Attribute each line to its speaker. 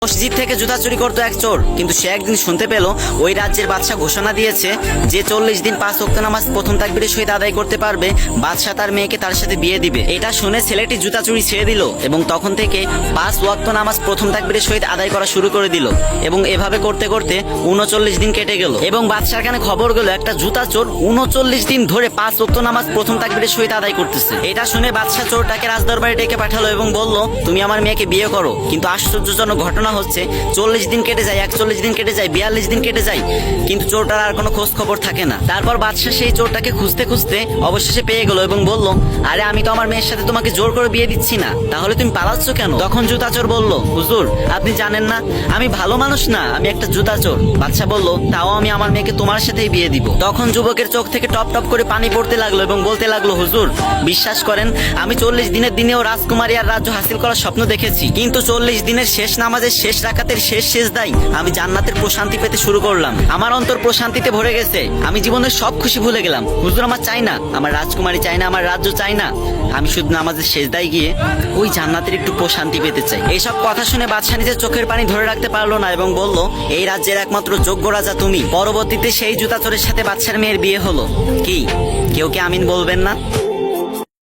Speaker 1: মসজিদ থেকে জুতা চুরি করতো এক চোর, কিন্তু সে একদিন শুনতে পেল ওই রাজ্যের বাদশা ঘোষণা দিয়েছে যে 40 দিন 5 ওয়াক্ত নামাজ প্রথম তাকবীরের সহিত আদায় করতে পারবে বাদশা তার মেয়েকে তার সাথে বিয়ে দিবে। এটা শুনে ছেলেটি জুতা চুরি ছেড়ে দিল এবং তখন থেকে 5 ওয়াক্ত নামাজ প্রথম তাকবীরের সহিত আদায় করা শুরু করে দিল এবং এভাবে করতে করতে 39 দিন কেটে গেল এবং বাদশার কানে খবর গেল একটা জুতা চোর 39 দিন ধরে 5 ওয়াক্ত নামাজ প্রথম তাকবীরের সহিত আদায় করতেছে। এটা শুনে বাদশা চোরটাকে রাজদরবারে ডেকে পাঠালো এবং বলল, তুমি আমার মেয়েকে বিয়ে করো। কিন্তু আশ্চর্যজনক ঘটনা হচ্ছে 40 দিন কেটে যায়, 41 দিন কেটে যায়, 42 দিন কেটে যায়, কিন্তু চোরটার আর কোনো খোঁজ খবর থাকে না। তারপর বাদশা সেই চোরটাকে খুঁজতে খুঁজতে অবশেষে পেয়ে গেল এবং বলল, আরে আমি তো আমার মেয়ের সাথে তোমাকে জোর করে বিয়ে দিচ্ছি না, তাহলে তুমি পালাচ্ছ কেন? তখন জুতা চোর বলল, হুজুর আপনি জানেন না আমি ভালো মানুষ না, আমি একটা জুতা চোর। বাদশা বলল, তাও আমি আমার মেয়েকে তোমার সাথেই বিয়ে দিব। তখন যুবকের চোখ থেকে টপ টপ করে পানি পড়তে লাগলো এবং বলতে লাগলো, হুজুর বিশ্বাস করেন আমি 40 দিনের দিনেও রাজকুমারী আর রাজ্য হাসিল করার স্বপ্ন দেখেছি, কিন্তু 40 দিনের শেষ নামাজের শেষ রাকাতের শেষ সেজদায় আমি জান্নাতের প্রশান্তি পেতে শুরু করলাম। আমার অন্তর প্রশান্তিতে ভরে গেছে, আমি জীবনের সব খুশি ভুলে গেলাম। হুজুর আমার চাই না, আমার রাজকুমারী চাই না, আমার রাজ্য চাই না, আমি শুধু নামাজের সেজদায় গিয়ে ওই জান্নাতের একটু প্রশান্তি পেতে চাই। এইসব কথা শুনে বাদশা নিজের চোখের পানি ধরে রাখতে পারলো না এবং বলল, এই রাজ্যের একমাত্র যোগ্য রাজা তুমি। পরবর্তীতে সেই জুতা চোরের সাথে বাদশার মেয়ের বিয়ে হলো। কি কেউ কি আমিন বলবেন না?